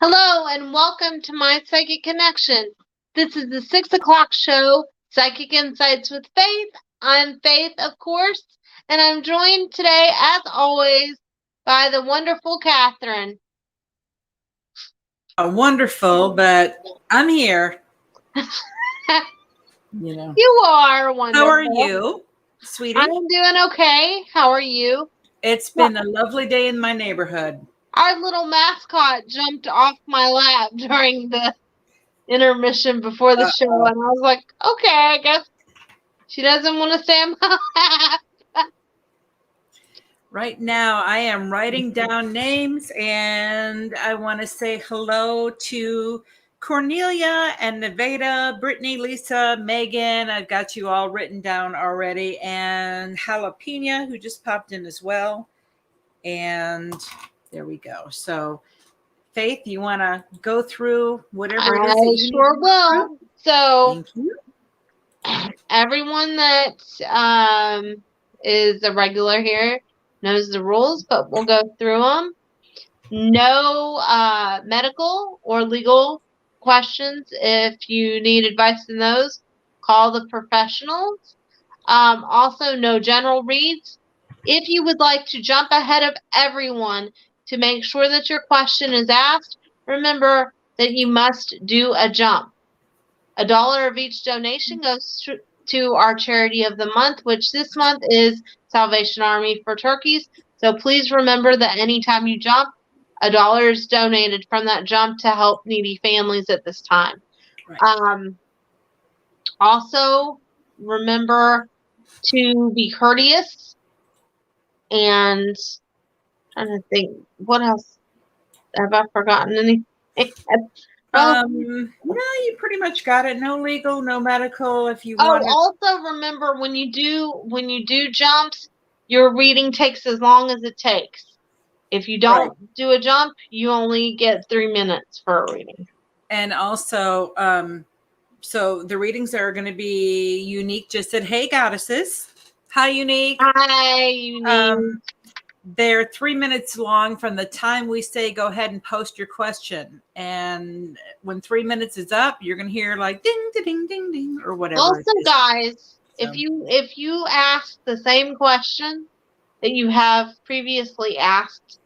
Hello and welcome to My Psychic Connection. This is the 6 o'clock show, Psychic Insights with Faith. I'm Faith, of course, and I'm joined today, as always, by the wonderful Catherine. Wonderful, but I'm here. You are wonderful. How are you, sweetie? I'm doing okay. How are you? It's been a lovely day in my neighborhood. Our little mascot jumped off my lap during the intermission before the show, and I was like, okay, I guess she doesn't want to stay in my lap. Right now, I am writing down names, and I want to say hello to Cornelia and Nevada, Brittany, Lisa, Megan. I've got you all written down already, and Jalapena, who just popped in as well. And there we go. So, Faith, you want to go through whatever it is that you sure will. So, thank you. Everyone that is a regular here knows the rules, but we'll go through them. No medical or legal questions. If you need advice in those, call the professionals. Also, no general reads. If you would like to jump ahead of everyone to make sure that your question is asked, remember that you must do a jump. $1 of each donation goes to our charity of the month, which this month is Salvation Army for Turkeys. So please remember that anytime you jump, $1 is donated from that jump to help needy families at this time. Right. Also, remember to be courteous, and I'm trying to think, what else? Have I forgotten anything? No, you pretty much got it. No legal, no medical. If you want. Also remember when you do jumps, your reading takes as long as it takes. If you don't do a jump, you only get 3 minutes for a reading. And also, so the readings are going to be unique. Just said, hey, goddesses. Hi, Unique. Hi, Unique. They're 3 minutes long from the time we say go ahead and post your question. And when 3 minutes is up, you're going to hear like ding, ding, ding, ding, or whatever. Also, guys, so if you ask the same question that you have previously asked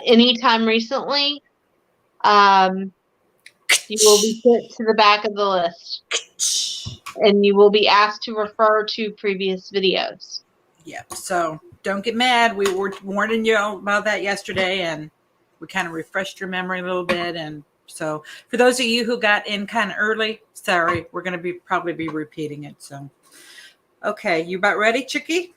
anytime recently, you will be put to the back of the list. And you will be asked to refer to previous videos. Yep. So don't get mad. We were warning you about that yesterday, and we kind of refreshed your memory a little bit. And so for those of you who got in kind of early, sorry, we're going to probably be repeating it. So, okay. You about ready, Chickie?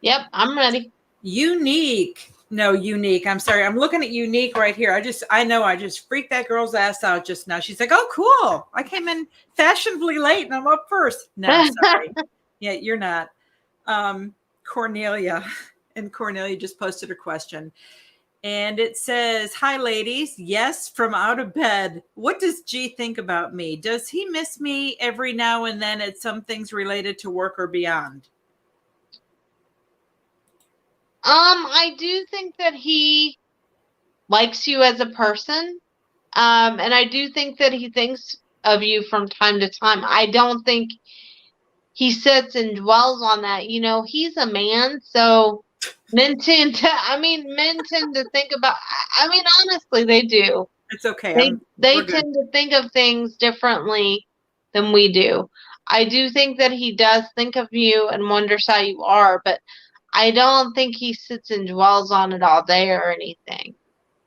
Yep, I'm ready. Unique. No, Unique. I'm sorry. I'm looking at Unique right here. I know I just freaked that girl's ass out just now. She's like, oh, cool. I came in fashionably late and I'm up first. No, sorry. Yeah, you're not. Cornelia. And Cornelia just posted her question. And it says, hi, ladies. Yes, from out of bed. What does G think about me? Does he miss me every now and then at some things related to work or beyond? I do think that he likes you as a person. And I do think that he thinks of you from time to time. I don't think he sits and dwells on that. You know, he's a man, so men tend to think about, honestly, they do. It's okay. They tend to think of things differently than we do. I do think that he does think of you and wonders how you are, but I don't think he sits and dwells on it all day or anything.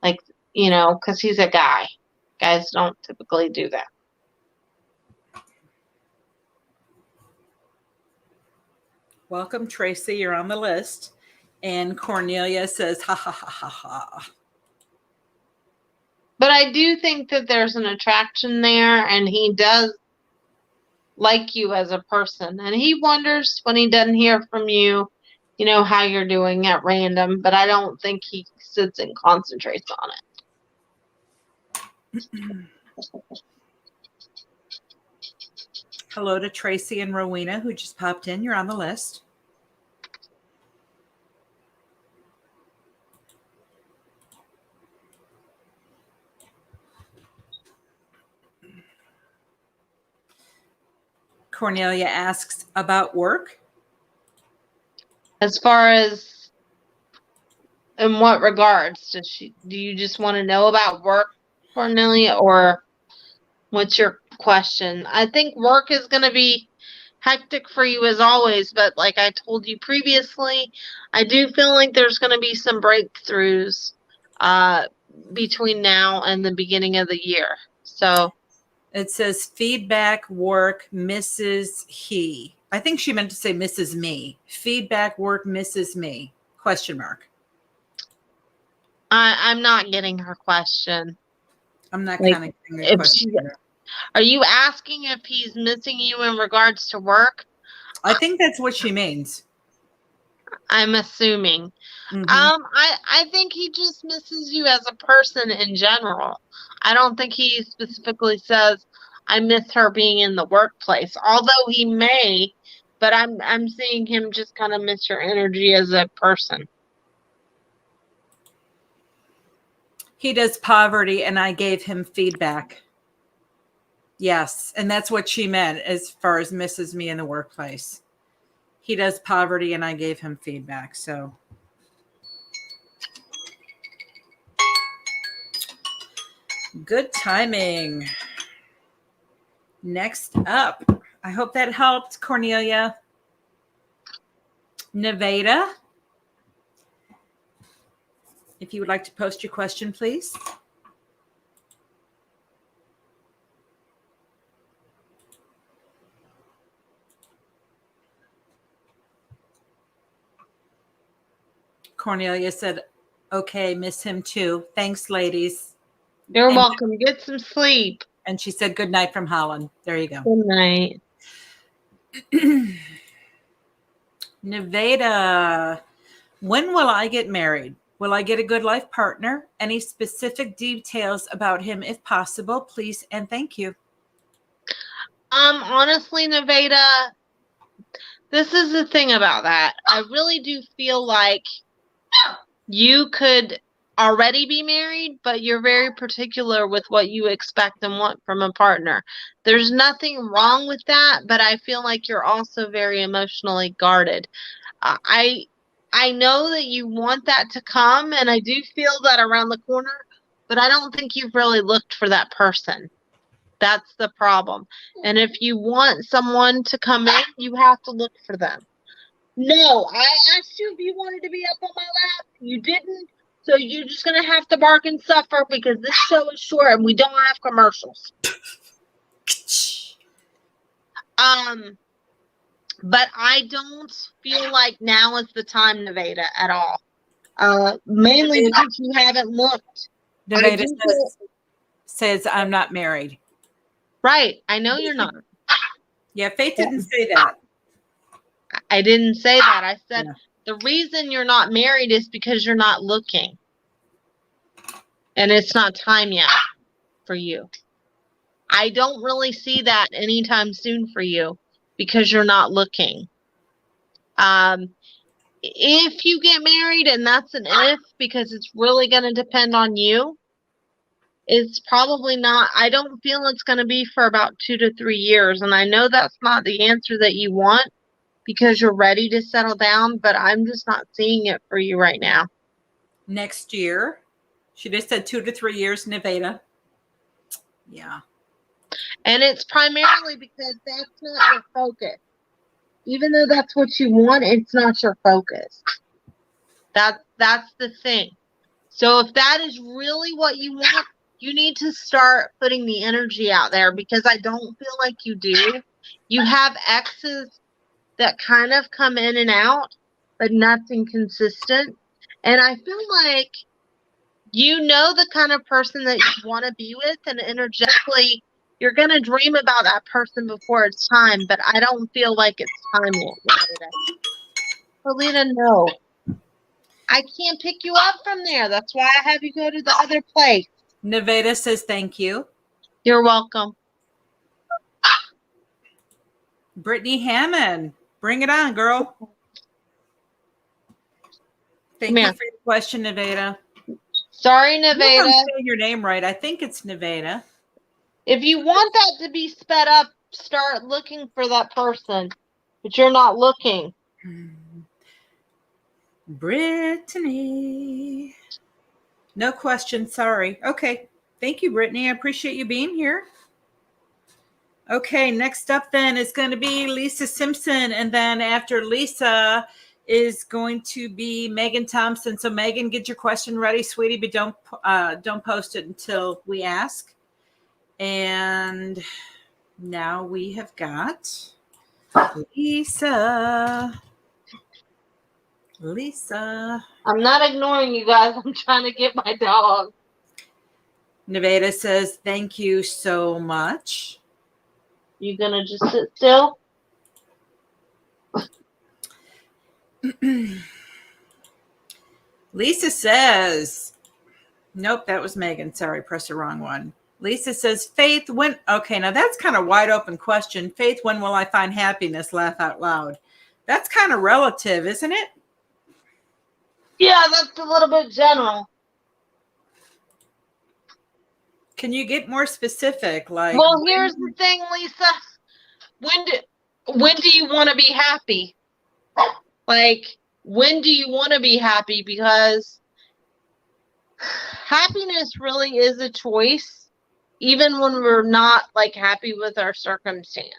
Like, because he's a guy. Guys don't typically do that. Welcome, Tracy. You're on the list. And Cornelia says, ha, ha, ha, ha, ha. But I do think that there's an attraction there, and he does like you as a person. And he wonders when he doesn't hear from you, how you're doing at random. But I don't think he sits and concentrates on it. Hello to Tracy and Rowena, who just popped in. You're on the list. Cornelia asks about work. As far as in what regards? Do you just want to know about work, Cornelia, or what's your question? I think work is going to be hectic for you as always, but like I told you previously, I do feel like there's going to be some breakthroughs between now and the beginning of the year. So it says feedback work Mrs. He. I think she meant to say Mrs. Me. Feedback work Mrs. Me. Question mark. I'm not getting her question. I'm not kind of getting the question. Are you asking if he's missing you in regards to work? I think that's what she means. I'm assuming. Mm-hmm. I think he just misses you as a person in general. I don't think he specifically says, I miss her being in the workplace, although he may, but I'm seeing him just kind of miss your energy as a person. He does poverty, and I gave him feedback. Yes, and that's what she meant as far as misses me in the workplace. He does poverty, and I gave him feedback. So good timing. Next up, I hope that helped, Cornelia. Nevada, if you would like to post your question, please. Cornelia said, okay, miss him too. Thanks, ladies. You're welcome. Get some sleep. And she said, good night from Holland. There you go. Good night. Nevada, when will I get married? Will I get a good life partner? Any specific details about him, if possible, please and thank you. Honestly, Nevada, this is the thing about that. I really do feel like you could already be married, but you're very particular with what you expect and want from a partner. There's nothing wrong with that, but I feel like you're also very emotionally guarded. I know that you want that to come, and I do feel that around the corner, but I don't think you've really looked for that person. That's the problem. And if you want someone to come in, you have to look for them. No, I asked you if you wanted to be up on my lap. You didn't. So you're just going to have to bark and suffer because this show is short and we don't have commercials. But I don't feel like now is the time, Nevada, at all. Mainly because you haven't looked. Nevada says I'm not married. Right. I know you're not. Yeah, Faith didn't say that. I didn't say that. I said the reason you're not married is because you're not looking. And it's not time yet for you. I don't really see that anytime soon for you because you're not looking. If you get married, and that's an if because it's really going to depend on you, it's probably not. I don't feel it's going to be for about 2 to 3 years. And I know that's not the answer that you want because you're ready to settle down, but I'm just not seeing it for you right now. Next year. She just said 2 to 3 years, Nevada. Yeah. And it's primarily because that's not your focus. even though that's what you want, it's not your focus. That's the thing. So if that is really what you want, you need to start putting the energy out there, because I don't feel like you do. You have exes that kind of come in and out, but nothing consistent. And I feel like you know the kind of person that you want to be with, and energetically, you're going to dream about that person before it's time, but I don't feel like it's time yet. Alita, no. I can't pick you up from there. That's why I have you go to the other place. Nevada says thank you. You're welcome. Brittany Hammond, bring it on, girl. Thank you for your question, Nevada. Sorry, Nevada. I'm saying your name right. I think it's Nevada. If you want that to be sped up, start looking for that person, but you're not looking. Brittany. No question. Sorry. Okay. Thank you, Brittany. I appreciate you being here. Okay. Next up then is going to be Lisa Simpson. And then after Lisa is going to be Megan Thompson. So Megan, get your question ready, sweetie, but don't post it until we ask. And now we have got Lisa. I'm not ignoring you guys. I'm trying to get my dog. Nevada says, thank you so much. You gonna just sit still? Lisa says, nope, that was Megan. Sorry, pressed the wrong one. Lisa says, Faith, when, okay, now that's kind of wide open question. Faith, when will I find happiness? Laugh out loud. That's kind of relative, isn't it? Yeah, that's a little bit general. Can you get more specific? Like, well, here's the thing, Lisa. When do you want to be happy? Like, when do you want to be happy? Because happiness really is a choice, even when we're not like happy with our circumstance.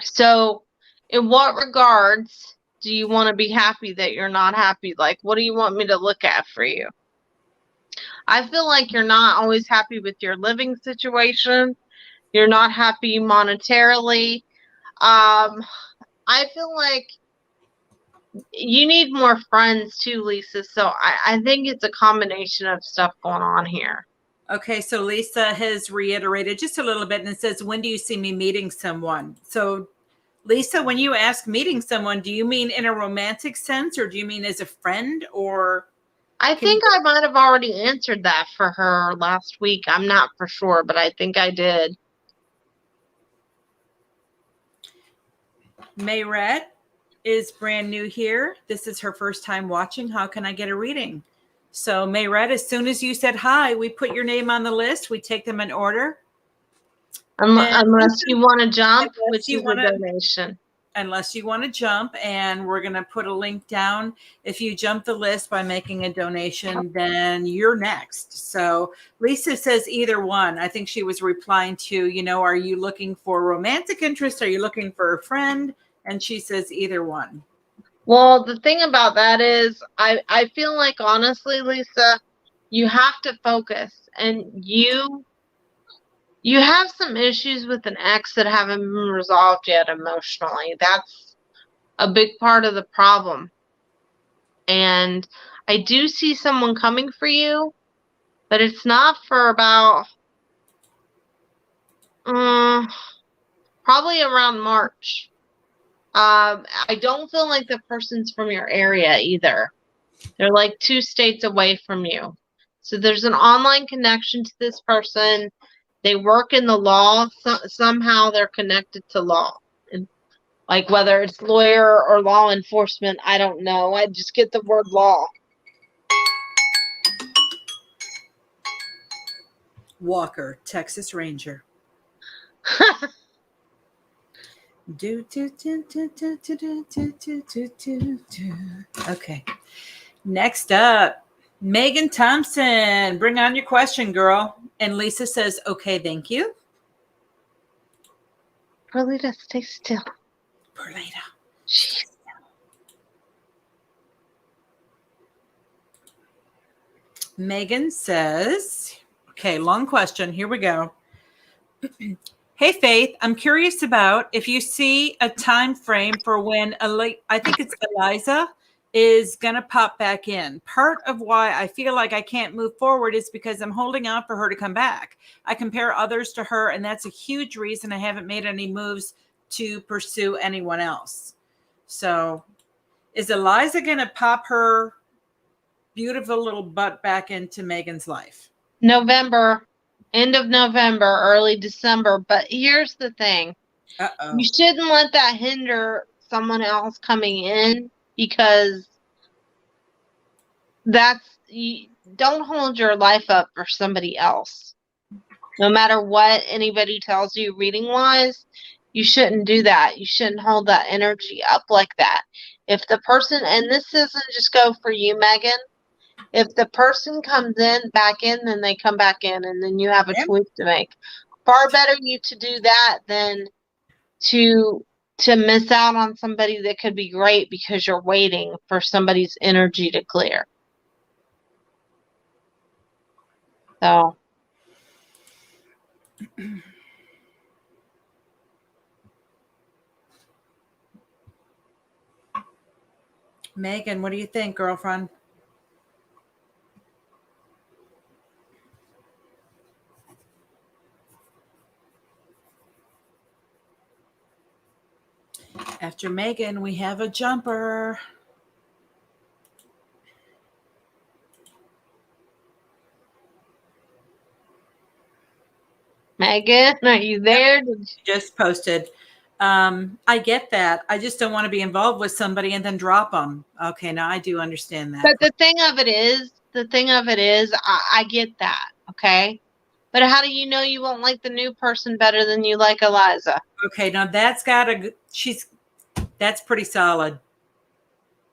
So, in what regards do you want to be happy that you're not happy? Like, what do you want me to look at for you? I feel like you're not always happy with your living situation. You're not happy monetarily. I feel like you need more friends too, Lisa. So I think it's a combination of stuff going on here. Okay, so Lisa has reiterated just a little bit and says, when do you see me meeting someone? So Lisa, when you ask meeting someone, do you mean in a romantic sense, or do you mean as a friend, or? I think I might have already answered that for her last week. I'm not for sure, but I think I did. Mayrette is brand new here. This is her first time watching. How can I get a reading? So Mayrette, as soon as you said hi, we put your name on the list. We take them in order. Unless you want to jump, which is a donation. Unless you want to jump, and we're going to put a link down. If you jump the list by making a donation, then you're next. So Lisa says either one. I think she was replying to, are you looking for romantic interest? Are you looking for a friend? And she says either one. Well, the thing about that is I feel like, honestly, Lisa, you have to focus, and you have some issues with an ex that haven't been resolved yet emotionally. That's a big part of the problem. And I do see someone coming for you, but it's not for about probably around March. I don't feel like the person's from your area either. They're like 2 states away from you. So there's an online connection to this person. They work in the law. Somehow they're connected to law. And like whether it's lawyer or law enforcement, I don't know. I just get the word law. Walker, Texas Ranger. Okay. Next up, Megan Thompson. Bring on your question, girl. And Lisa says, okay, thank you. Perlita, stay still. Perlita. Jeez. Megan says, okay, long question. Here we go. Hey, Faith, I'm curious about if you see a time frame for when, I think it's Eliza, is going to pop back in. Part of why I feel like I can't move forward is because I'm holding out for her to come back. I compare others to her, and that's a huge reason I haven't made any moves to pursue anyone else. So is Eliza going to pop her beautiful little butt back into Megan's life? November, end of November, early December. But here's the thing. Uh-oh. You shouldn't let that hinder someone else coming in, because don't hold your life up for somebody else. No matter what anybody tells you reading wise, you shouldn't do that. You shouldn't hold that energy up like that. If the person, and this doesn't just go for you, Megan, if the person comes back in, then they come back in, and then you have a choice to make. Far better you to do that than to miss out on somebody that could be great because you're waiting for somebody's energy to clear. So Megan, what do you think, girlfriend? After Megan, we have a jumper. Megan, are you there? Just posted. I get that. I just don't want to be involved with somebody and then drop them. Okay, now I do understand that. But the thing of it is, I get that, okay? But how do you know you won't like the new person better than you like Eliza? Okay, now that's pretty solid.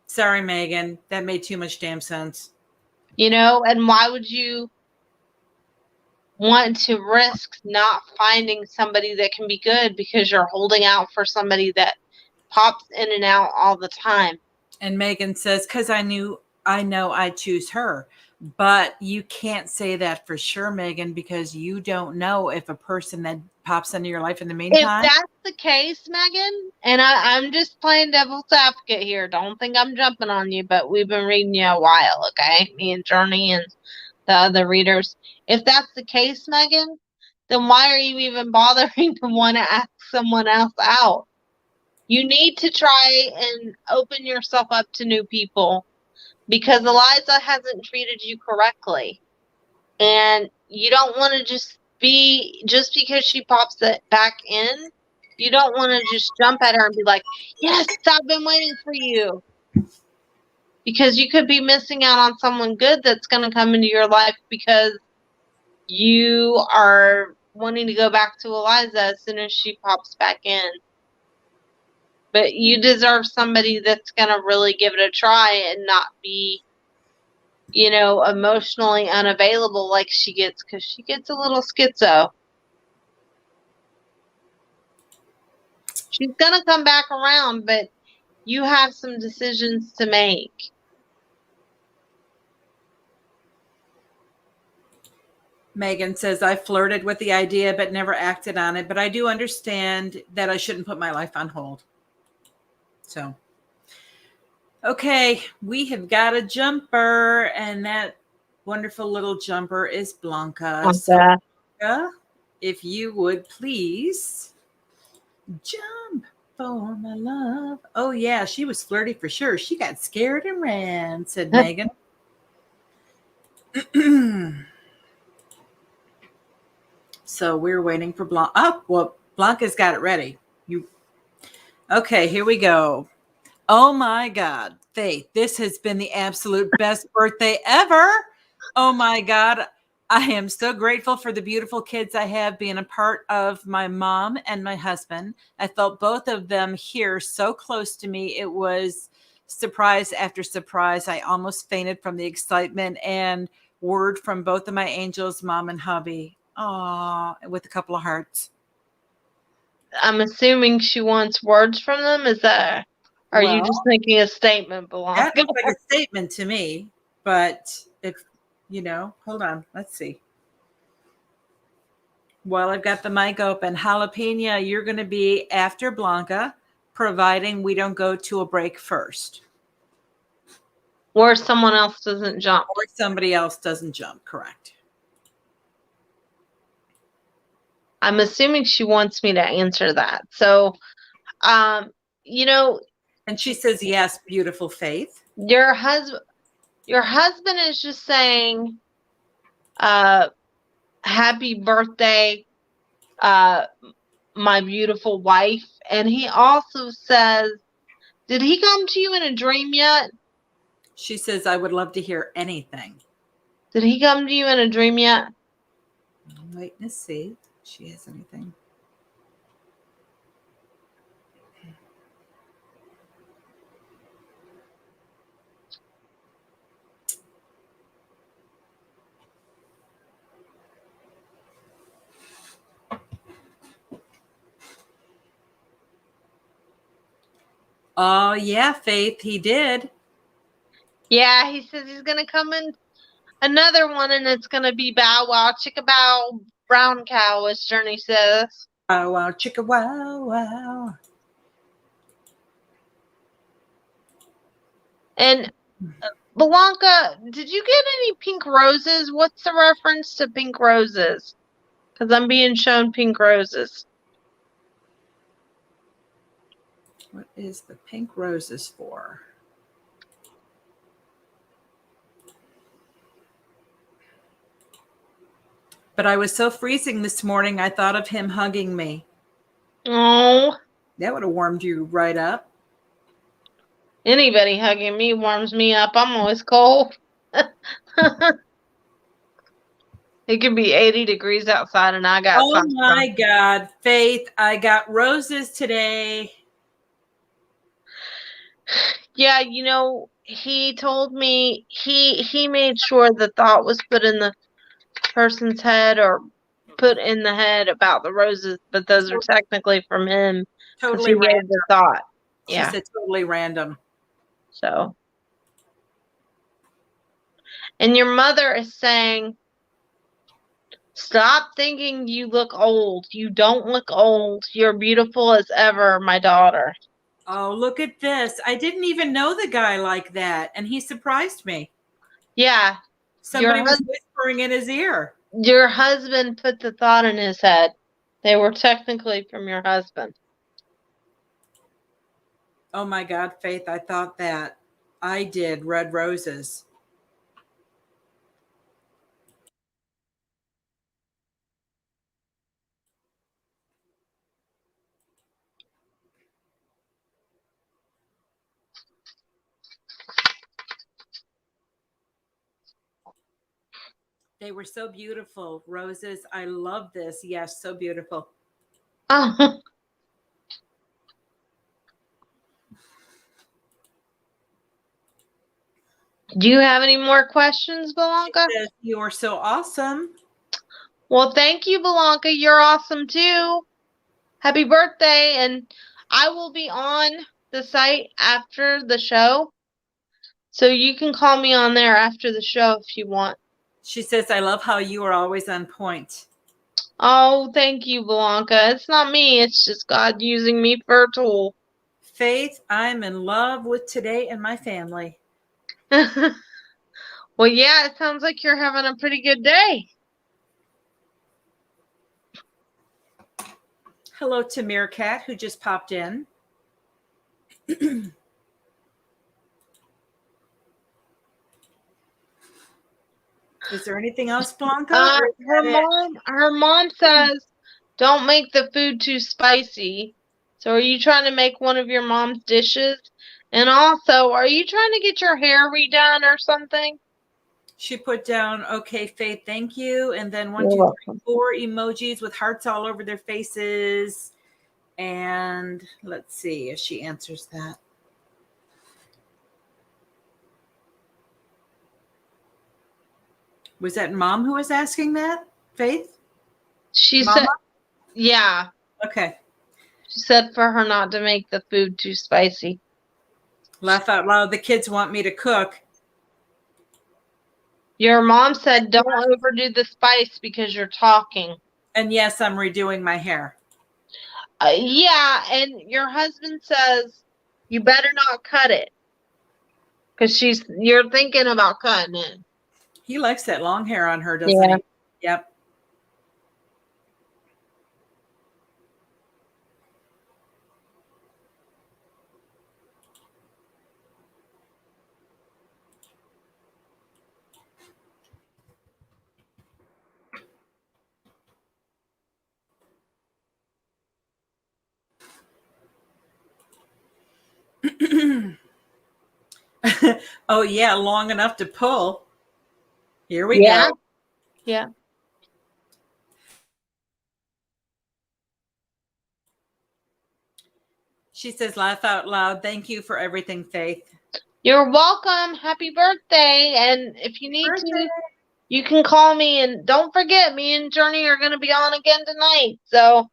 Sorry, Megan. That made too much damn sense. And why would you want to risk not finding somebody that can be good because you're holding out for somebody that pops in and out all the time? And Megan says, because I know I'd choose her. But you can't say that for sure, Megan, because you don't know if a person that pops into your life in the meantime. If that's the case, Megan, and I'm just playing devil's advocate here. Don't think I'm jumping on you, but we've been reading you a while, okay? Me and Journey and the other readers. If that's the case, Megan, then why are you even bothering to want to ask someone else out? You need to try and open yourself up to new people, because Eliza hasn't treated you correctly. And you don't want to just because she pops it back in, you don't want to just jump at her and be like, yes, I've been waiting for you. Because you could be missing out on someone good that's going to come into your life because you are wanting to go back to Eliza as soon as she pops back in. But you deserve somebody that's going to really give it a try and not be, emotionally unavailable like she gets, because she gets a little schizo. She's going to come back around, but you have some decisions to make. Megan says, I flirted with the idea but never acted on it. But I do understand that I shouldn't put my life on hold. So, okay, we have got a jumper, and that wonderful little jumper is Blanca. So, Blanca, if you would please jump for my love. Oh, yeah, she was flirty for sure. She got scared and ran, said Megan. So we're waiting for Blanca. Oh, well, Blanca's got it ready. Okay, here we go. Oh my God, Faith, this has been the absolute best birthday ever. Oh my God. I am so grateful for the beautiful kids I have, being a part of my mom and my husband. I felt both of them here so close to me. It was surprise after surprise. I almost fainted from the excitement, and word from both of my angels, mom and hubby. Aw, with a couple of hearts. I'm assuming she wants words from them. Is that? Are you Well, just making a statement, that Blanca? looks like a statement to me. But if hold on, let's see. While I've got the mic open, Jalapeno, you're going to be after Blanca, providing we don't go to a break first. Or someone else doesn't jump. Or somebody else doesn't jump, correct. I'm assuming she wants me to answer that. So, you know, And she says, yes, beautiful Faith. your husband is just saying, happy birthday, my beautiful wife. And he also says, did he come to you in a dream yet? She says, I would love to hear anything. Did he come to you in a dream yet? I'm waiting to see if she has anything. Oh, yeah, Faith, he did. Yeah, he says he's going to come in another one, and it's going to be bow wow, chicka bow, brown cow, as Journey says. Wow, wow, chicka, wow, wow. And Blanca, did you get any pink roses? What's the reference to pink roses? Because I'm being shown pink roses. What is the pink roses for? But I was so freezing this morning, I thought of him hugging me. Oh. That would have warmed you right up. Anybody hugging me warms me up. I'm always cold. It could be 80 degrees outside and I got Oh my God, Faith, I got roses today. Yeah, he told me he made sure the thought was put in the person's head or put in the head about the roses, but those are technically from him because he Totally read random. the thought. She Yeah. said totally random. So. And your mother is saying, stop thinking you look old. You don't look old. You're beautiful as ever, my daughter. Oh, look at this. I didn't even know the guy like that, and he surprised me. Yeah. Somebody was whispering in his ear. Your husband put the thought in his head. They were technically from your husband. Oh my God, Faith, I thought that. I did red roses. They were so beautiful. Roses. I love this. Yes, so beautiful. Oh. Do you have any more questions, Blanca? She says, you're so awesome. Well, thank you, Blanca. You're awesome too. Happy birthday. And I will be on the site after the show. So you can call me on there after the show if you want. She says, I love how you are always on point. Oh, thank you, Blanca. It's not me. It's just God using me for a tool. Faith, I'm in love with today and my family. Well, yeah, it sounds like you're having a pretty good day. Hello to Meerkat, who just popped in. Is there anything else, Blanca? Her mom says, don't make the food too spicy. So are you trying to make one of your mom's dishes? And also, are you trying to get your hair redone or something? She put down, okay, Faith, thank you. And then 1, 2, 3, 4 emojis with hearts all over their faces. And let's see if she answers that. Was that Mom who was asking that, Faith? She said, yeah. Okay. She said for her not to make the food too spicy. Laugh out loud. The kids want me to cook. Your mom said don't overdo the spice because you're talking. And yes, I'm redoing my hair. Yeah, and your husband says you better not cut it. Because you're thinking about cutting it. He likes that long hair on her, doesn't he? Yep. Oh, yeah, long enough to pull. Here we go. Yeah. She says, laugh out loud. Thank you for everything, Faith. You're welcome. Happy birthday. And if you need to, you can call me. And don't forget, me and Journey are going to be on again tonight. So.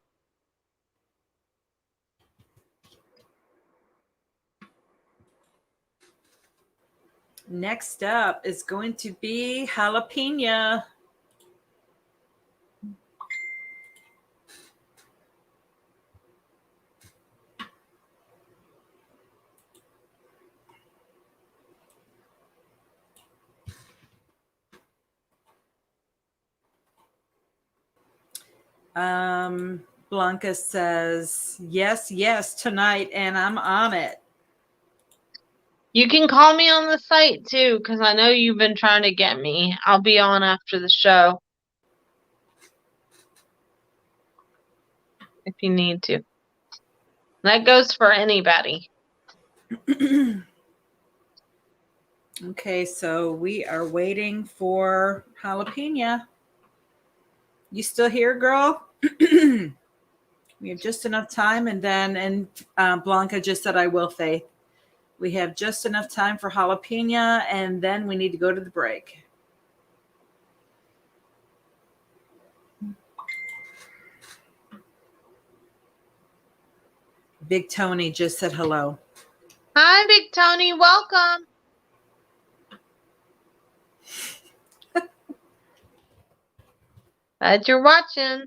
Next up is going to be jalapeno. Blanca says, yes, tonight, and I'm on it. You can call me on the site, too, because I know you've been trying to get me. I'll be on after the show. If you need to. That goes for anybody. Okay, so we are waiting for jalapeno. You still here, girl? We have just enough time, and Blanca just said I will, Faith. We have just enough time for jalapeno, and then we need to go to the break. Big Tony just said hello. Hi, Big Tony. Welcome. Glad you're watching.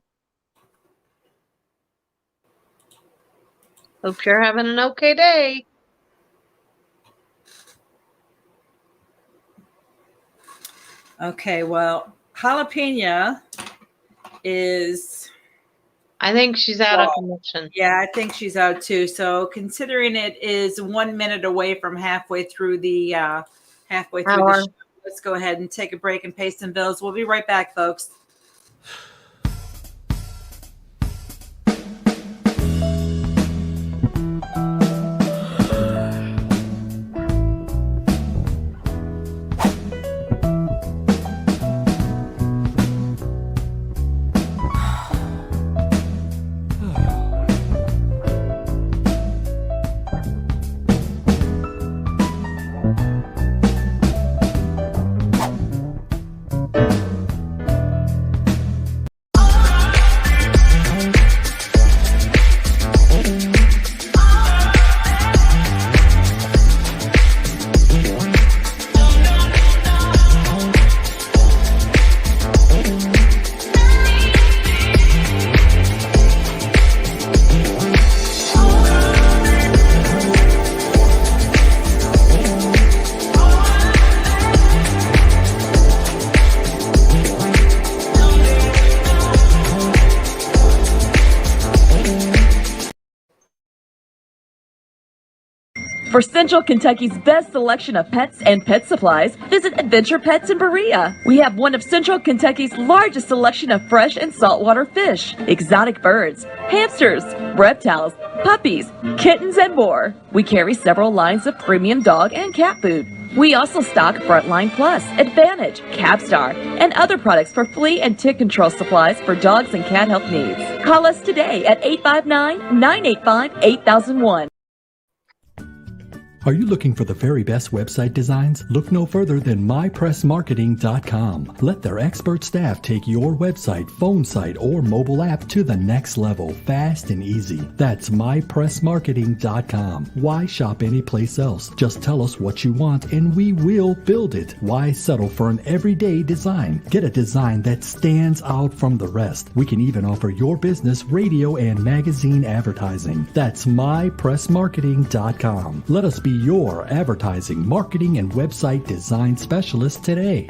Hope you're having an okay day. Okay, well, jalapeno is... I think she's out of commission. Yeah, I think she's out too. So considering it is 1 minute away from halfway through the show, let's go ahead and take a break and pay some bills. We'll be right back, folks. For Central Kentucky's best selection of pets and pet supplies, visit Adventure Pets in Berea. We have one of Central Kentucky's largest selection of fresh and saltwater fish, exotic birds, hamsters, reptiles, puppies, kittens, and more. We carry several lines of premium dog and cat food. We also stock Frontline Plus, Advantage, Capstar, and other products for flea and tick control supplies for dogs and cat health needs. Call us today at 859-985-8001. Are you looking for the very best website designs? Look no further than mypressmarketing.com. Let their expert staff take your website, phone site, or mobile app to the next level, fast and easy. That's mypressmarketing.com. Why shop anyplace else? Just tell us what you want and we will build it. Why settle for an everyday design? Get a design that stands out from the rest. We can even offer your business radio and magazine advertising. That's mypressmarketing.com. Let us be your advertising, marketing, and website design specialist today.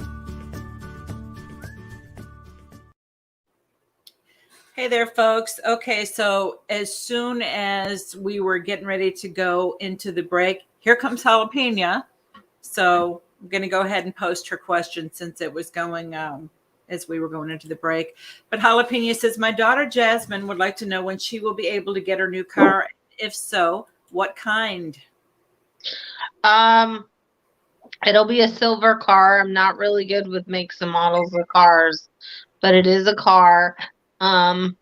Hey there, folks. Okay, so as soon as we were getting ready to go into the break, here comes Jalapena. So I'm going to go ahead and post her question since it was going as we were going into the break. But Jalapena says, my daughter Jasmine would like to know when she will be able to get her new car. If so, what kind? It'll be a silver car. I'm not really good with makes and models of cars, but it is a car. And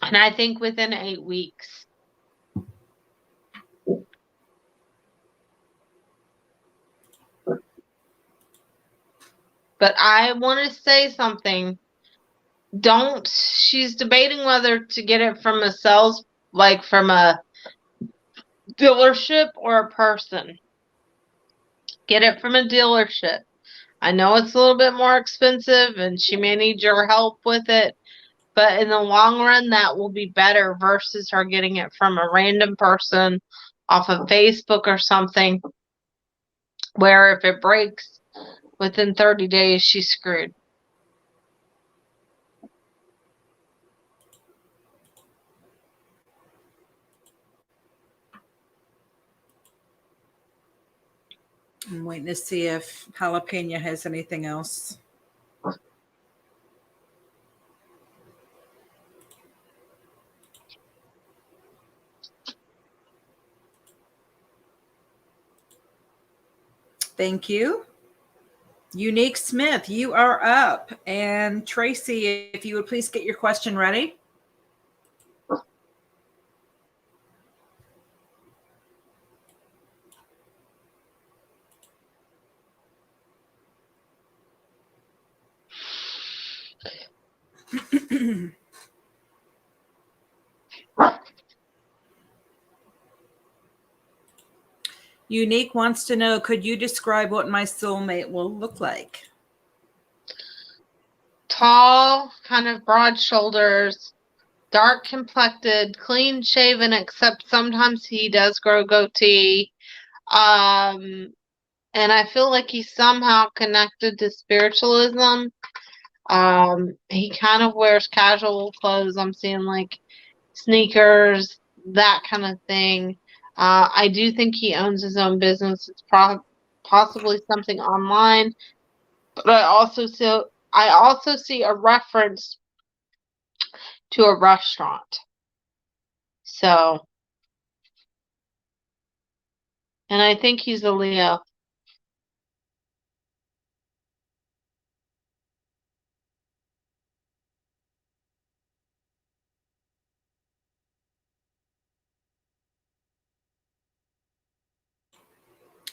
I think within 8 weeks. But I want to say something. She's debating whether to get it from a from a dealership or a person. Get it from a dealership. I know it's a little bit more expensive and she may need your help with it, but in the long run, that will be better versus her getting it from a random person off of Facebook or something, where if it breaks within 30 days, she's screwed. I'm waiting to see if Jalapena has anything else. Thank you. Unique Smith, you are up. And Tracy, if you would please get your question ready. Unique wants to know, could you describe what my soulmate will look like? Tall, kind of broad shoulders, dark complected, clean shaven, except sometimes he does grow goatee. And I feel like he's somehow connected to spiritualism. He kind of wears casual clothes. I'm seeing like sneakers, that kind of thing. I do think he owns his own business. It's possibly something online, but I also see a reference to a restaurant. So, and I think he's a Leo.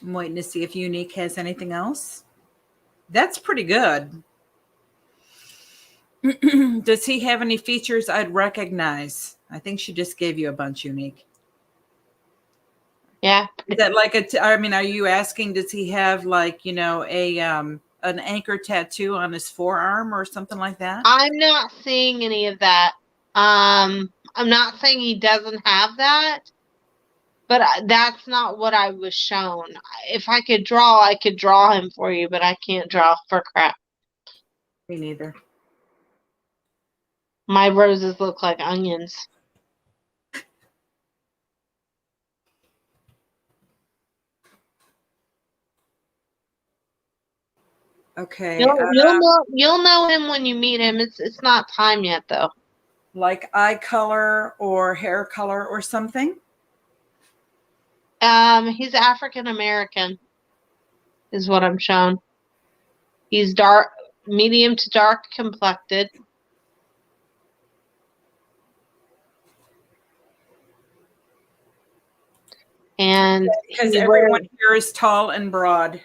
I'm waiting to see if Unique has anything else. That's pretty good. Does he have any features I'd recognize? I think she just gave you a bunch, Unique. Yeah. Is that like are you asking, does he have like, an anchor tattoo on his forearm or something like that? I'm not seeing any of that. I'm not saying he doesn't have that, but that's not what I was shown. If I could draw, I could draw him for you, but I can't draw for crap. Me neither. My roses look like onions. Okay. You'll know him when you meet him. It's not time yet though. Like eye color or hair color or something? He's African American, is what I'm shown. He's medium to dark complected. And because everyone here is tall and broad.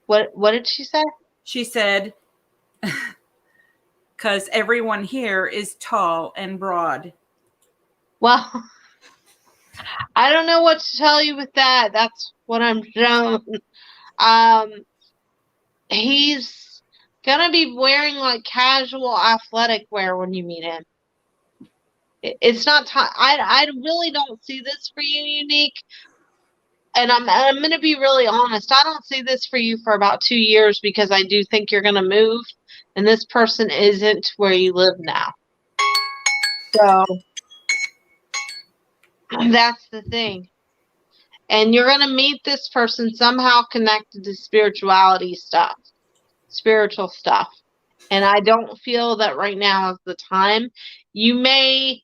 What did she say? She said, because everyone here is tall and broad. Well, I don't know what to tell you with that. That's what I'm shown. He's gonna be wearing like casual athletic wear when you meet him. It's not time. I really don't see this for you, Unique. And I'm gonna be really honest. I don't see this for you for about 2 years because I do think you're gonna move, and this person isn't where you live now. So that's the thing. And you're gonna meet this person somehow connected to spirituality stuff, spiritual stuff. And I don't feel that right now is the time. You may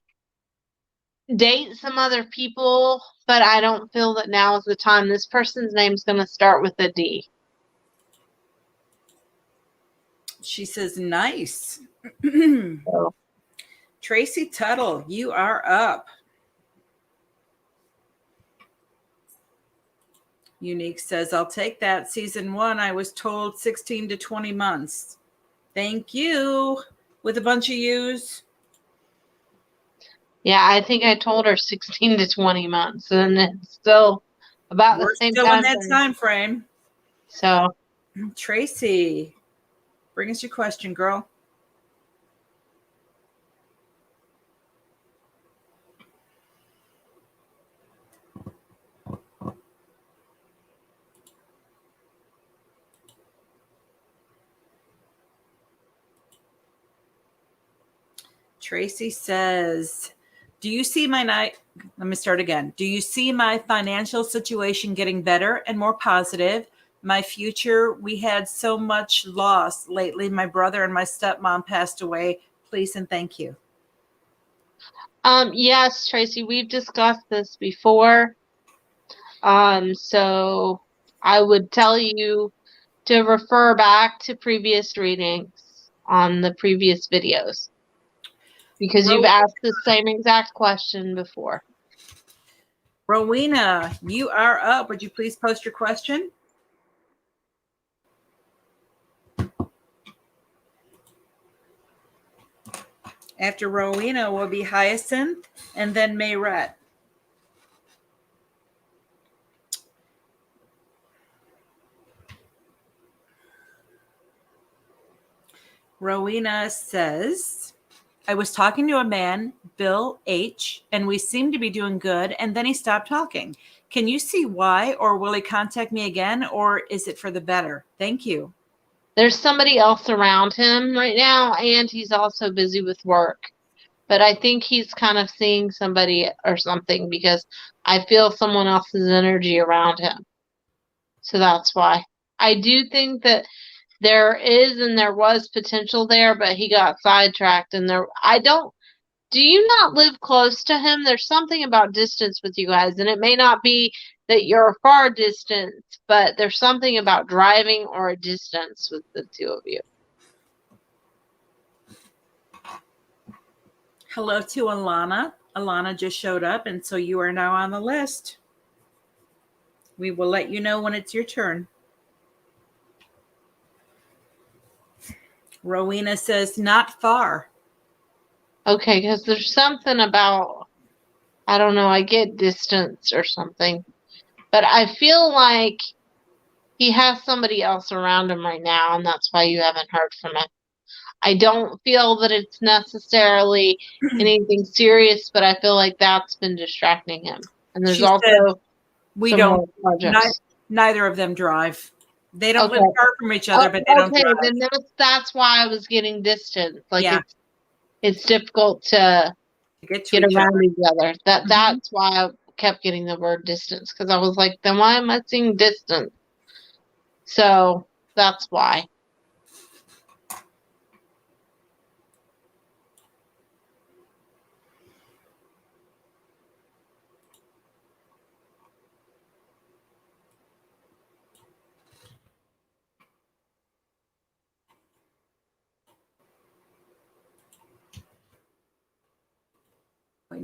date some other people, but I don't feel that now is the time. This person's name is going to start with a D. She says, nice. So, Tracy Tuttle, you are up. Unique says, I'll take that. Season 1, I was told 16 to 20 months. Thank you. With a bunch of U's. yeah, I think I told her 16 to 20 months, and it's still about the same still time in that time frame. So, Tracy, bring us your question, girl. Tracy says, do you see my night? Let me start again. Do you see my financial situation getting better and more positive? My future, we had so much loss lately. My brother and my stepmom passed away. Please and thank you. Yes, Tracy, we've discussed this before. So I would tell you to refer back to previous readings on the previous videos. Because you've asked the same exact question before. Rowena, you are up. Would you please post your question? After Rowena will be Hyacinth and then Mayrette. Rowena says, I was talking to a man, Bill H., and we seemed to be doing good, and then he stopped talking. Can you see why, or will he contact me again, or is it for the better? Thank you. There's somebody else around him right now, and he's also busy with work. But I think he's kind of seeing somebody or something because I feel someone else's energy around him. So that's why. I do think that there is and there was potential there, but he got sidetracked and do you not live close to him? There's something about distance with you guys, and it may not be that you're a far distance, but there's something about driving or a distance with the two of you. Hello to Alana. Alana just showed up, and so you are now on the list. We will let you know when it's your turn. Rowena says, not far. Okay, because there's something about, I don't know, I get distance or something. But I feel like he has somebody else around him right now, and that's why you haven't heard from him. I don't feel that it's necessarily anything serious, but I feel like that's been distracting him. And there's also we don't. Neither of them drive. They don't live far from each other, but they don't drive. Okay, then that's why I was getting distance. Like it's difficult to get around each other. That's why I kept getting the word distance, because I was like, then why am I seeing distance? So that's why.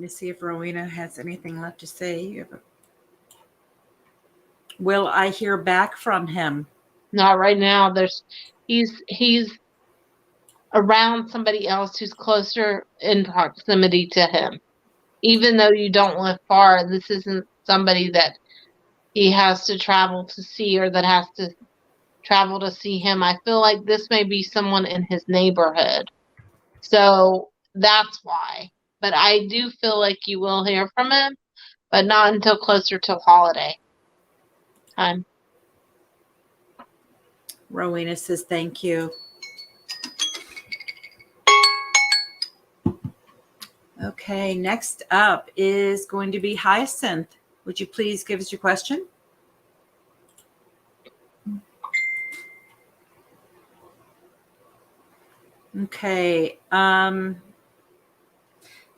me see if Rowena has anything left to say. Will I hear back from him? Not right now. He's around somebody else who's closer in proximity to him. Even though you don't live far, this isn't somebody that he has to travel to see or that has to travel to see him. I feel like this may be someone in his neighborhood. So that's why. But I do feel like you will hear from him, but not until closer to holiday time. Rowena says thank you. Okay, next up is going to be Hyacinth. Would you please give us your question? Okay.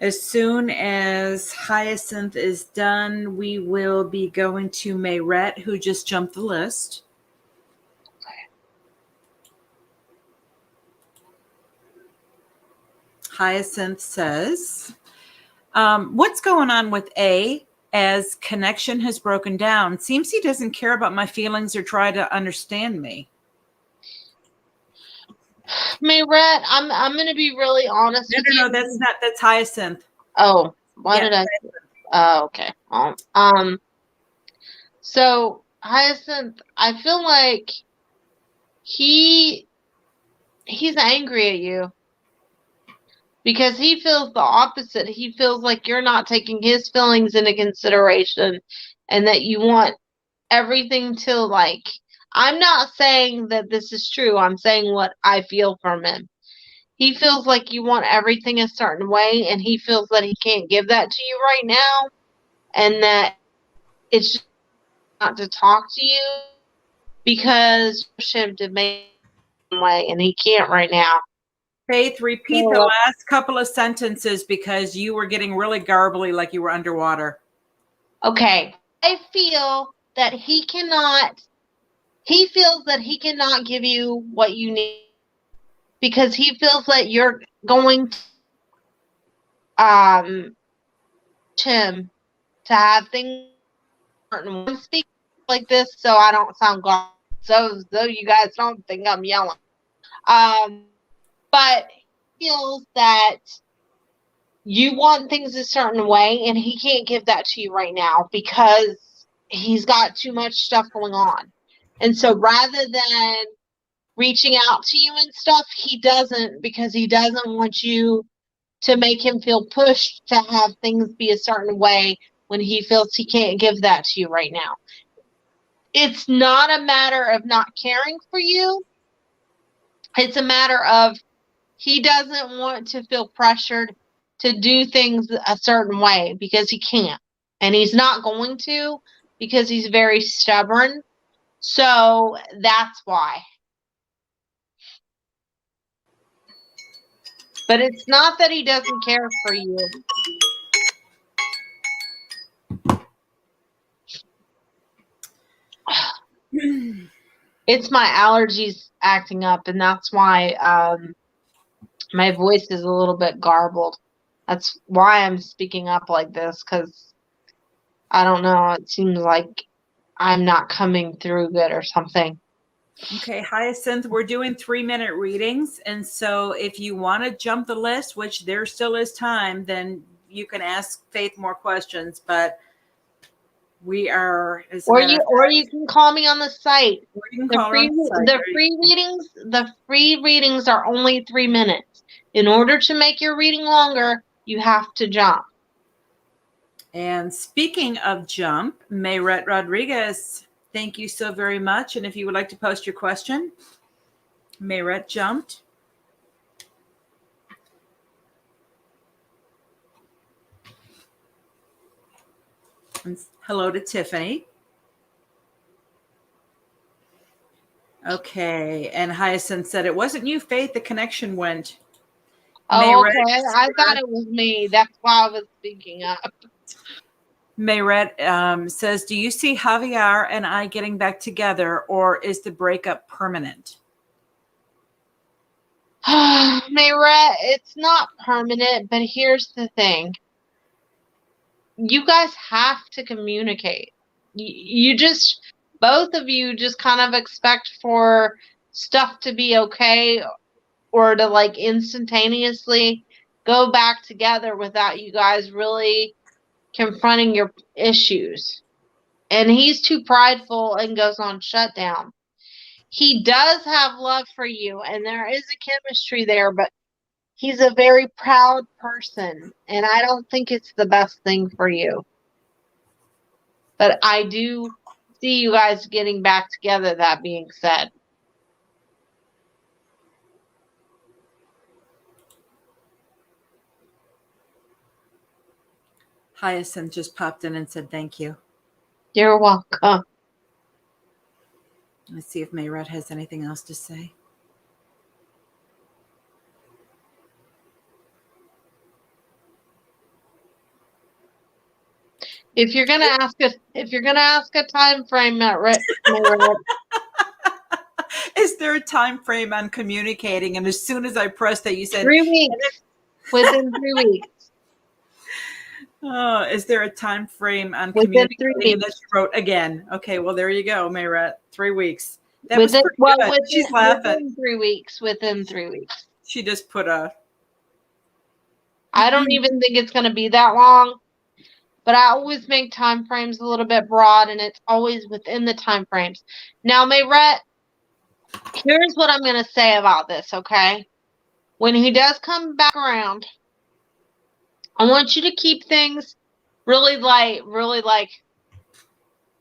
As soon as Hyacinth is done, we will be going to Mayrette, who just jumped the list. Hyacinth says, what's going on with A as connection has broken down? Seems he doesn't care about my feelings or try to understand me. Mayrette, I'm going to be really honest with you. No, that's Hyacinth. Oh, why did I? Oh, okay. So Hyacinth, I feel like he's angry at you because he feels the opposite. He feels like you're not taking his feelings into consideration and that you want everything to like. I'm not saying that this is true. I'm saying what I feel from him. He feels like you want everything a certain way, and he feels that he can't give that to you right now, and that it's just not to talk to you because you're to make him way, and he can't right now. Faith, repeat the last couple of sentences because you were getting really garbly, like you were underwater. Okay. I feel that he feels that he cannot give you what you need because he feels that you're going to him to have things certain speak like this so I don't sound garbage. So you guys don't think I'm yelling. But he feels that you want things a certain way and he can't give that to you right now because he's got too much stuff going on. And so rather than reaching out to you and stuff, he doesn't because he doesn't want you to make him feel pushed to have things be a certain way when he feels he can't give that to you right now. It's not a matter of not caring for you. It's a matter of he doesn't want to feel pressured to do things a certain way because he can't. And he's not going to because he's very stubborn. So that's why. But it's not that he doesn't care for you. It's my allergies acting up, and that's why my voice is a little bit garbled. That's why I'm speaking up like this, because I don't know, it seems like I'm not coming through good or something. Okay, Hyacinth, we're doing 3-minute readings, and so if you want to jump the list, which there still is time, then you can ask Faith more questions, but we are... Or you can call me on the site. The free readings are only 3 minutes. In order to make your reading longer, you have to jump. And speaking of jump, Mayrette Rodriguez, thank you so very much. And if you would like to post your question, Mayrette jumped. And hello to Tiffany. Okay. And Hyacinth said, it wasn't you, Faith. The connection went. Oh, okay. I thought it was me. That's why I was speaking up. Mayrette says, do you see Javier and I getting back together, or is the breakup permanent? Mayrette, it's not permanent, but here's the thing. you guys have to communicate. You just, both of you just kind of expect for stuff to be okay or to like instantaneously go back together without you guys really confronting your issues. And he's too prideful and goes on shutdown. He does have love for you and there is a chemistry there, but he's a very proud person and I don't think it's the best thing for you. But I do see you guys getting back together, that being said. Hyacinth just popped in and said thank you. You're welcome. Let's see if Mayret has anything else to say. If you're gonna ask a time frame, Is there a time frame on communicating? And as soon as I pressed that, you said 3 weeks. Within 3 weeks. Oh, is there a time frame on Within 3 communicating? weeks. And then she wrote again. Okay, well there you go, Mayret. 3 weeks. That Within, was pretty well, good. within, She's laughing. within 3 weeks. Within 3 weeks. She just put a. I don't even think it's gonna be that long. But I always make time frames a little bit broad, and it's always within the time frames. Now, Mayret, here's what I'm going to say about this, okay? When he does come back around, I want you to keep things really light,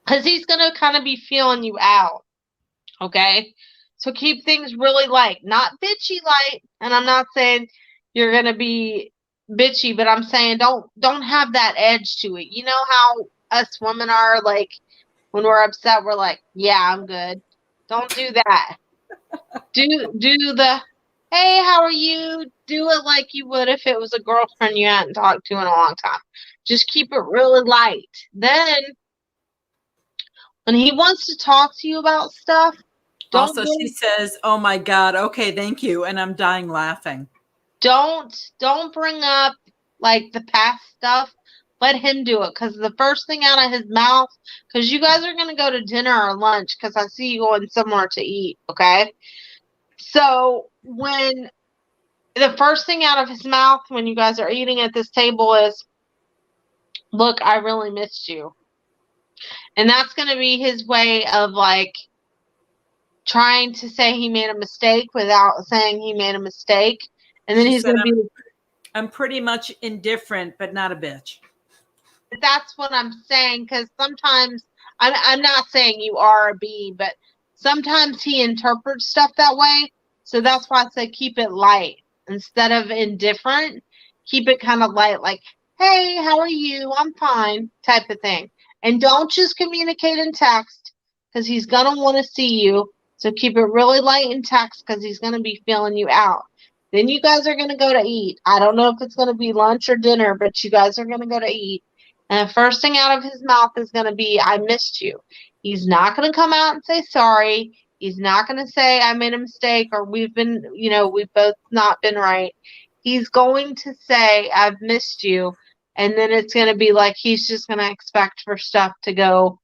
because he's going to kind of be feeling you out, okay? So keep things really light, not bitchy light, and I'm not saying you're going to be bitchy, but I'm saying don't have that edge to it. You know how us women are, like when we're upset, we're like, yeah, I'm good. Don't do that. Do the hey, how are you? Do it like you would if it was a girlfriend you hadn't talked to in a long time. Just keep it really light. Then when he wants to talk to you about stuff, Also, she says, "Oh my God, okay, thank you," and I'm dying laughing. Don't bring up like the past stuff. Let him do it, because the first thing out of his mouth, because you guys are going to go to dinner or lunch, because I see you going somewhere to eat, okay? So when the first thing out of his mouth when you guys are eating at this table is, look, I really missed you. And that's going to be his way of like trying to say he made a mistake without saying he made a mistake. And then he's going to be, I'm pretty much indifferent, but not a bitch. That's what I'm saying, because sometimes I'm not saying you are a B, but sometimes he interprets stuff that way. So that's why I say keep it light instead of indifferent. Keep it kind of light, like, hey, how are you? I'm fine, type of thing. And don't just communicate in text, because he's gonna want to see you. So keep it really light in text, because he's gonna be feeling you out. Then you guys are gonna go to eat. I don't know if it's gonna be lunch or dinner, but you guys are gonna go to eat. And the first thing out of his mouth is going to be, I missed you. He's not going to come out and say sorry. He's not going to say I made a mistake or we've both not been right. He's going to say, I've missed you. And then it's going to be like he's just going to expect for stuff to go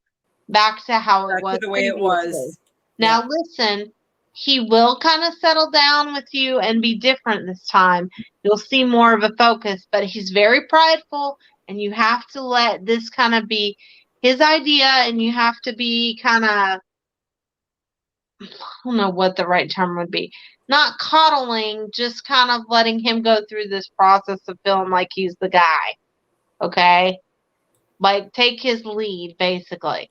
back to how it was. The way it was. Now, listen, he will kind of settle down with you and be different this time. You'll see more of a focus, but he's very prideful. And you have to let this kind of be his idea, and you have to be kind of, I don't know what the right term would be, not coddling, just kind of letting him go through this process of feeling like he's the guy, okay? Like, take his lead, basically.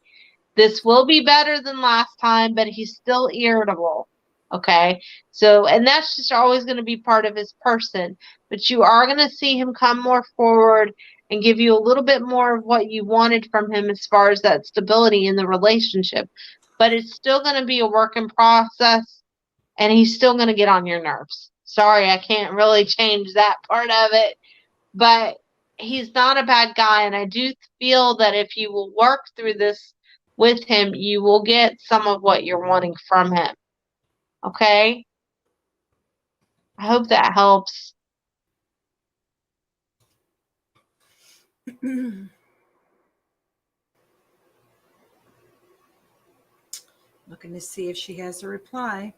This will be better than last time, but he's still irritable, okay? So, and that's just always going to be part of his person, but you are going to see him come more forward and give you a little bit more of what you wanted from him as far as that stability in the relationship. But it's still going to be a work in process, and he's still going to get on your nerves. Sorry, I can't really change that part of it, but he's not a bad guy, and I do feel that if you will work through this with him, you will get some of what you're wanting from him. Okay? I hope that helps. Looking to see if she has a reply.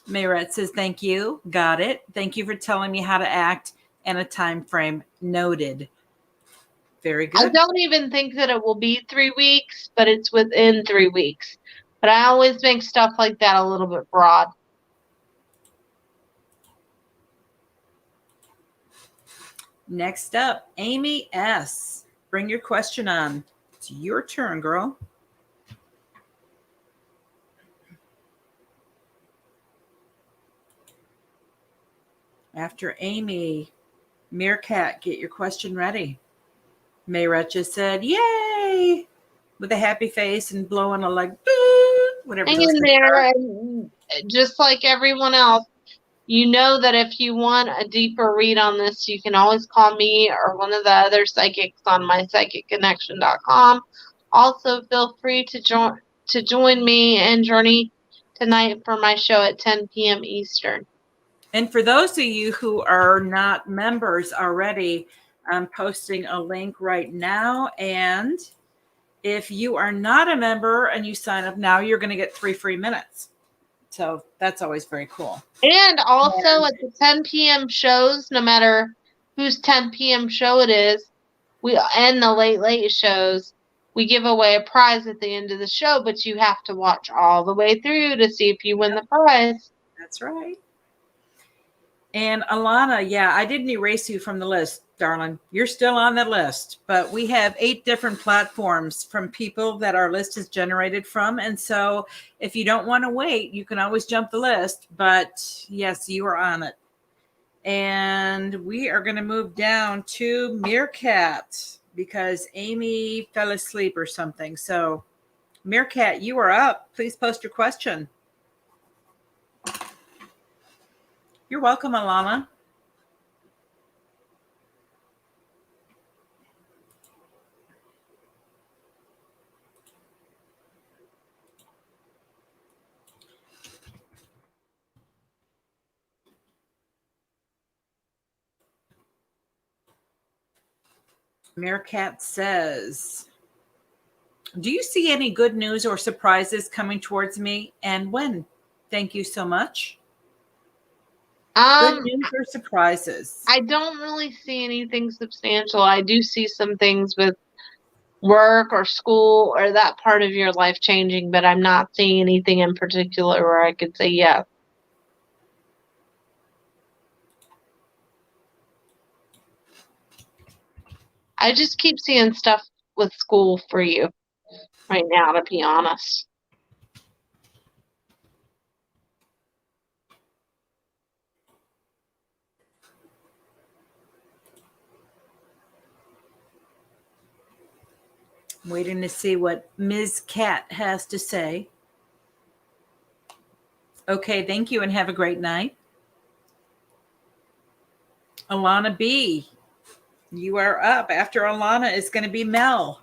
Mayret says, thank you. Got it. Thank you for telling me how to act and a time frame. Noted. Very good. I don't even think that it will be 3 weeks, but it's within 3 weeks. But I always make stuff like that a little bit broad. Next up, Amy S. Bring your question on. It's your turn, girl. After Amy, Meerkat, get your question ready. Mayret just said, yay, with a happy face and blowing a like, boo, whatever. Hang in there, and just like everyone else, you know that if you want a deeper read on this, you can always call me or one of the other psychics on mypsychicconnection.com. Also, feel free to join me and Journey tonight for my show at 10 p.m. Eastern. And for those of you who are not members already, I'm posting a link right now. And if you are not a member and you sign up now, you're going to get 3 free minutes. So that's always very cool. And also at the 10 p.m. shows, no matter whose 10 p.m. show it is, and the late shows, we give away a prize at the end of the show, but you have to watch all the way through to see if you win the prize. That's right. And Alana, yeah, I didn't erase you from the list, darling. You're still on the list, but we have 8 different platforms from people that our list is generated from. And so if you don't want to wait, you can always jump the list. But yes, you are on it. And we are going to move down to Meerkat because Amy fell asleep or something. So Meerkat, you are up. Please post your question. You're welcome, Alana. Meerkat says, do you see any good news or surprises coming towards me, and when? Thank you so much. Good news or surprises? I don't really see anything substantial. I do see some things with work or school or that part of your life changing, but I'm not seeing anything in particular where I could say yes. I just keep seeing stuff with school for you right now, to be honest. I'm waiting to see what Ms. Cat has to say. Okay, thank you and have a great night. Alana B, you are up. After Alana is going to be Mel.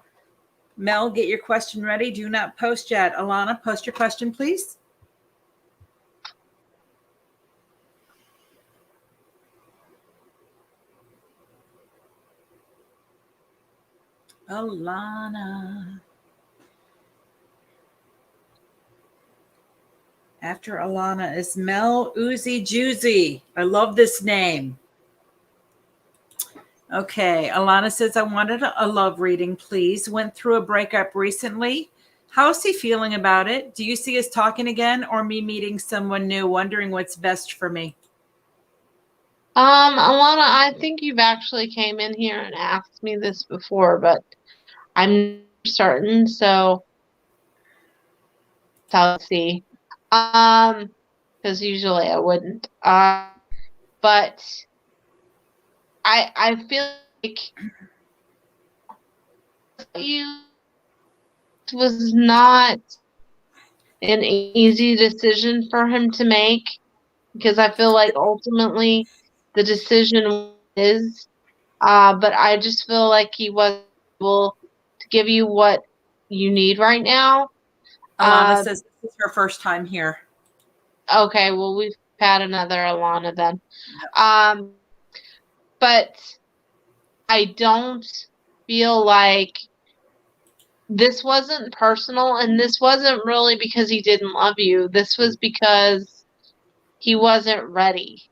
Mel, get your question ready. Do not post yet. Alana, post your question, please. Alana. After Alana is Mel Uzi Juicy. I love this name. Okay, Alana says, I wanted a love reading, please. Went through a breakup recently. How's he feeling about it? Do you see us talking again or me meeting someone new, wondering what's best for me? Alana, I think you've actually came in here and asked me this before, but I'm certain, so I'll see. Because usually I wouldn't. But I feel like you was not an easy decision for him to make, because I feel like ultimately the decision is, but I just feel like he was able to give you what you need right now. Alana says this is her first time here. Okay, well, we've had another Alana then. But I don't feel like this wasn't personal, and this wasn't really because he didn't love you. This was because he wasn't ready.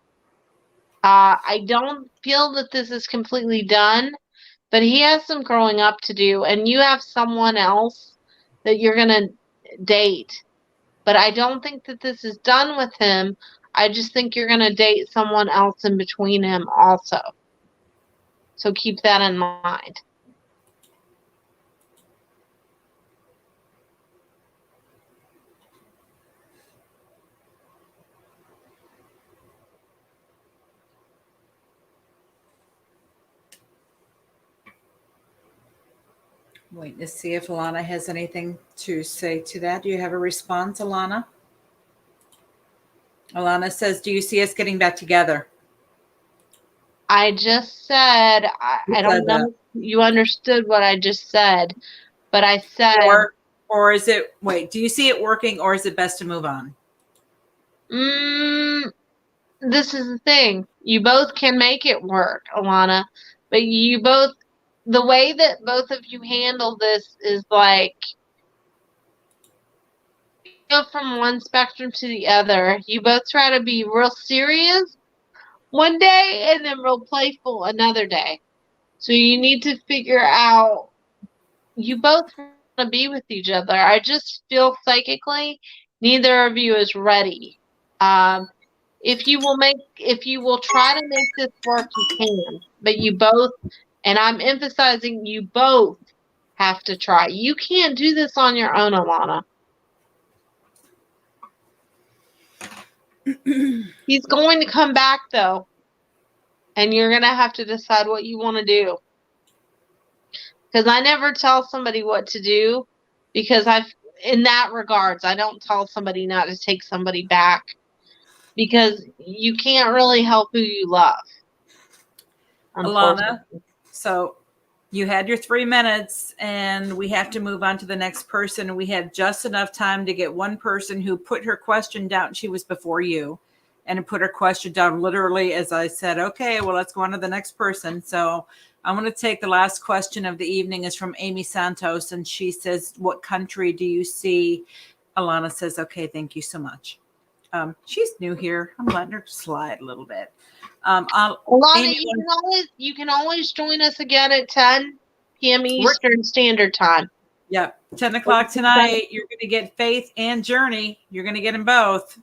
I don't feel that this is completely done, but he has some growing up to do, and you have someone else that you're going to date. But I don't think that this is done with him. I just think you're going to date someone else in between him also. So keep that in mind. Wait to see if Alana has anything to say to that. Do you have a response, Alana? Alana says, do you see us getting back together? I just said, I don't know if you understood what I just said, but I said... Or is it, wait, do you see it working, or is it best to move on? This is the thing. You both can make it work, Alana, but you both... The way that both of you handle this is like, you go from one spectrum to the other. You both try to be real serious one day and then real playful another day. So you need to figure out, you both want to be with each other. I just feel psychically neither of you is ready. If you will try to make this work, you can. But you both, and I'm emphasizing, you both have to try. You can't do this on your own, Alana. He's going to come back, though. And you're going to have to decide what you want to do. Because I never tell somebody what to do. Because in that regards, I don't tell somebody not to take somebody back. Because you can't really help who you love. Alana, so you had your 3 minutes and we have to move on to the next person. We had just enough time to get one person who put her question down. She was before you and put her question down literally as I said, okay, well, let's go on to the next person. So I'm going to take the last question of the evening is from Amy Santos. And she says, what country do you see? Alana says, okay, thank you so much. She's new here. I'm letting her slide a little bit. Alana, you can always join us again at 10 p.m. Eastern Standard Time. Yep. 10 o'clock tonight. You're going to get Faith and Journey. You're going to get them both.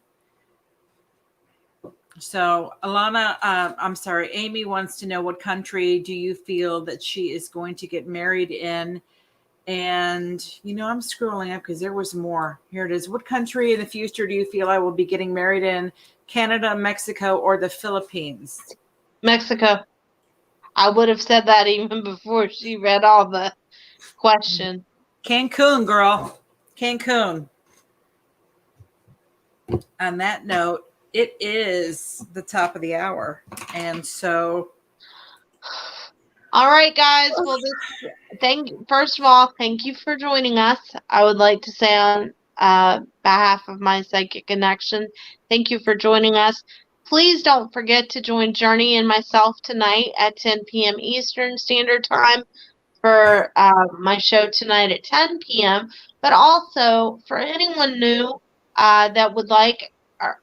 So Alana, I'm sorry, Amy wants to know what country do you feel that she is going to get married in? And, I'm scrolling up because there was more. Here it is. What country in the future do you feel I will be getting married in? Canada, Mexico, or the Philippines? Mexico. I would have said that even before she read all the questions. Cancun, girl. Cancun. On that note, it is the top of the hour. And so... All right, guys. Well, first of all, thank you for joining us. I would like to say on behalf of my psychic connection, thank you for joining us. Please don't forget to join Journey and myself tonight at 10 p.m. Eastern Standard Time for my show tonight at 10 p.m. But also, for anyone new that would like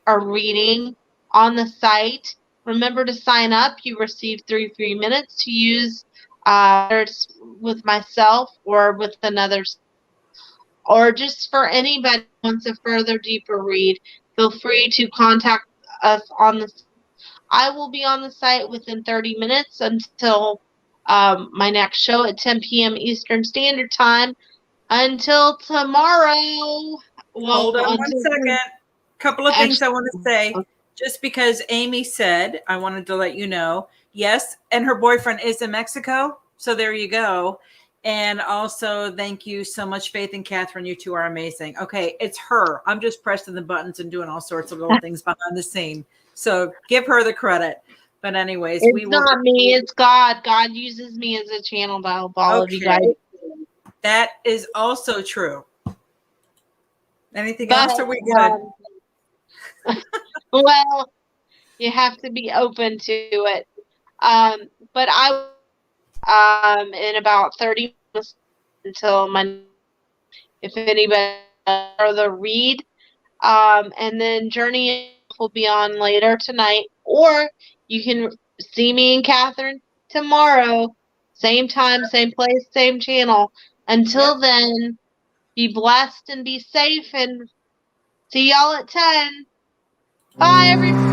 a reading on the site, remember to sign up. You receive 3 free minutes to use whether it's with myself or with another, or just for anybody who wants a further deeper read. Feel free to contact us on the. I will be on the site within 30 minutes until my next show at 10 p.m. Eastern Standard Time. Until tomorrow. Hold on 1 second. Couple of things I want to say. Just because Amy said, I wanted to let you know, yes, and her boyfriend is in Mexico. So there you go. And also, thank you so much, Faith and Catherine. You two are amazing. Okay, it's her. I'm just pressing the buttons and doing all sorts of little things behind the scene. So give her the credit. But anyways, it's not me. It's God. God uses me as a channel to help all of you guys. That is also true. Anything else? Are we good? Well, you have to be open to it. But I in about 30 minutes until my if anybody or the read. And then Journey will be on later tonight, or you can see me and Catherine tomorrow, same time, same place, same channel. Until then, be blessed and be safe, and see y'all at 10. Bye, everybody.